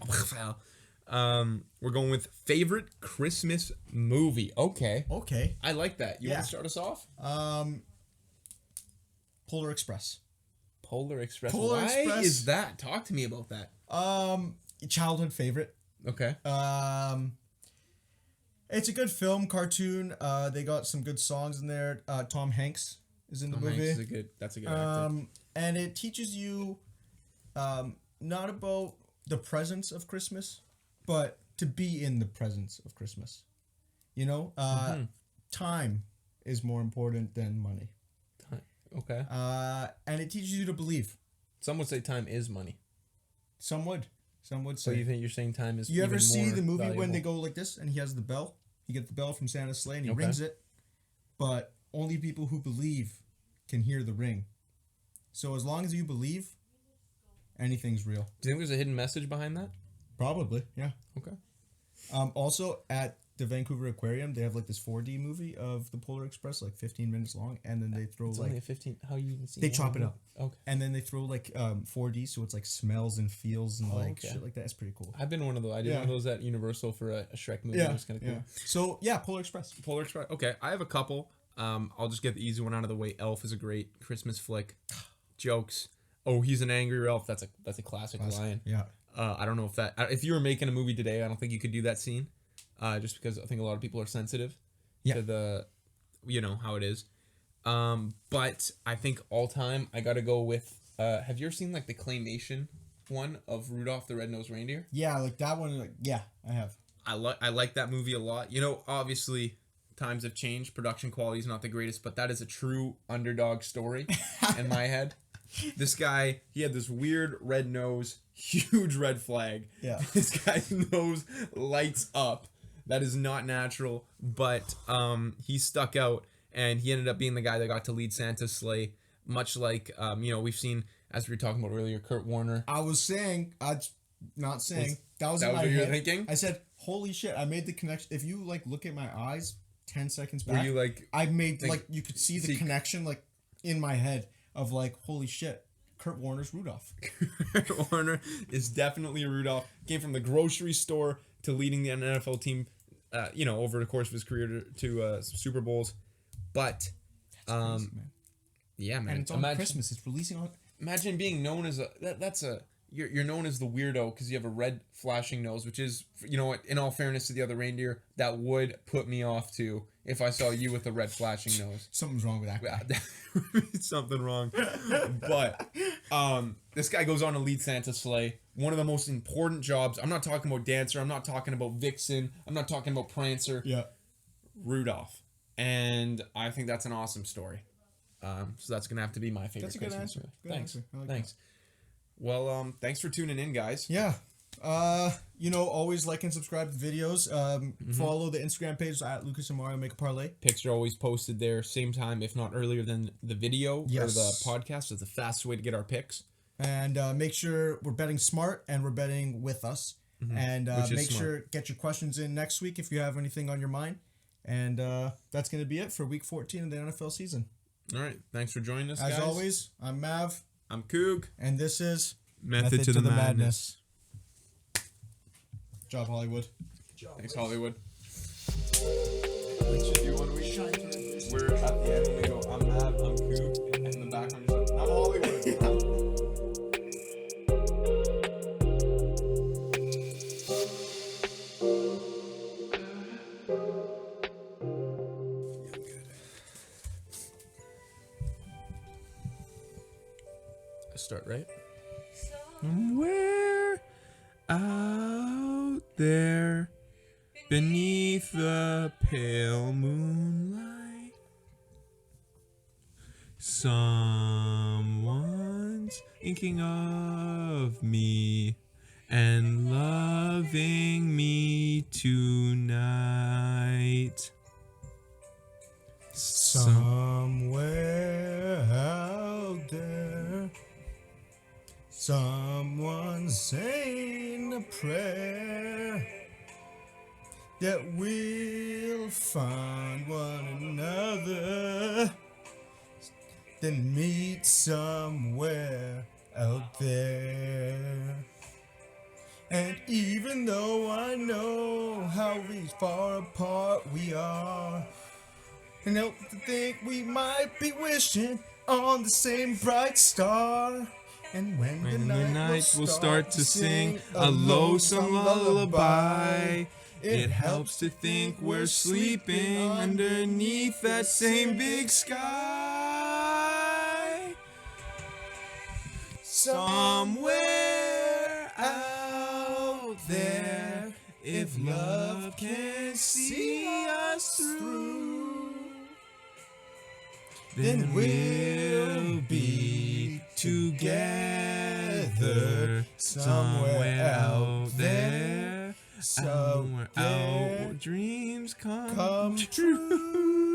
Obergfell. We're going with favorite Christmas movie. Okay. Okay. I like that. You Yeah. want to start us off? Polar Express. Polar Express. Polar Why Express. is that? Talk to me about that. Childhood favorite. Okay. It's a good film, cartoon. They got some good songs in there. Tom Hanks is in the Tom movie. Hanks is that's a good actor. And it teaches you not about the presence of Christmas, but to be in the presence of Christmas. You know, time is more important than money. Okay. And it teaches you to believe. Some would say time is money. Some would So say. you think you're saying time is You ever even see more the movie valuable? when they go like this and he has the bell? He gets the bell from Santa's sleigh and he Okay. rings it, but only people who believe can hear the ring. So as long as you believe, anything's real. Do you think there's a hidden message behind that? Probably, yeah. Okay. Also at the Vancouver Aquarium, they have like this 4D movie of the Polar Express, like 15 minutes long, and then they throw It's like only a 15. How you even see? they chop it up, Okay. and then they throw like 4D, so it's like smells and feels and like okay. shit like that. It's pretty cool. I've been one of those. I did one of those at Universal for a Shrek movie. It was kind of cool. So yeah, Polar Express. Polar Express. Okay, I have a couple. I'll just get the easy one out of the way. Elf is a great Christmas flick. Jokes. Oh, he's an angry elf. That's a classic line. Yeah. I don't know if you were making a movie today, I don't think you could do that scene. Just because I think a lot of people are sensitive to the, how it is. But I think all time I gotta go with. Have you ever seen like the claymation one of Rudolph the Red-Nosed Reindeer? Yeah, like that one. Like, yeah, I have. I like that movie a lot. Obviously times have changed. Production quality is not the greatest, but that is a true underdog story in my head. This guy, he had this weird red nose, huge red flag. Yeah. This guy's nose lights up. That is not natural, but he stuck out, and he ended up being the guy that got to lead Santa's sleigh, much like, we've seen, as we were talking about earlier, Kurt Warner. I was saying, that was in that my what head. you were thinking? I said, holy shit, I made the connection. If you like look at my eyes 10 seconds back, Were you like... I made like, you could see the connection like in my head of like, holy shit, Kurt Warner's Rudolph. Kurt Warner is definitely a Rudolph. Came from the grocery store to leading the NFL team, over the course of his career to Super Bowls. But, Crazy, man. yeah, man. And it's on Christmas. It's releasing on... Imagine being known as you're known as the weirdo because you have a red flashing nose, which is, in all fairness to the other reindeer, that would put me off too if I saw you with a red flashing nose. Something's wrong with that guy. Something wrong. But this guy goes on to lead Santa's sleigh. One of the most important jobs. I'm not talking about Dancer. I'm not talking about Vixen. I'm not talking about Prancer. Yeah. Rudolph. And I think that's an awesome story. So that's going to have to be my favorite That's a good Christmas answer. movie. Good Thanks. answer. I like Thanks. Well, thanks for tuning in, guys. Yeah. Always like and subscribe to the videos. Follow the Instagram page at Lucas and Mario Make a Parlay. Picks are always posted there, same time, if not earlier than the video or Yes. the podcast. It's the fastest way to get our picks. And make sure we're betting smart and we're betting with us. And Which is make smart. sure get your questions in next week if you have anything on your mind. And that's going to be it for week 14 of the NFL season. All right. Thanks for joining us, As guys. always, I'm Mav, I'm Coug. and this is Method to the Madness. Good job, Hollywood. Thanks, Hollywood. What you do when we shine through? We're at the end when we go, I'm Mav, I'm Coug, and in the background, you're like, I'm Hollywood. Start right. Somewhere out there beneath the pale moonlight, someone's thinking of me and loving me tonight. Somewhere out there, Someone saying a prayer that we'll find one another, then meet somewhere out there. And even though I know how far apart we are, and hope to think we might be wishing on the same bright star. And when the night will start to sing a lonesome lullaby, it helps to think we're sleeping underneath that same big sky. Somewhere out there, if love can see us through, then we'll be together somewhere out there. Somewhere out where dreams come true.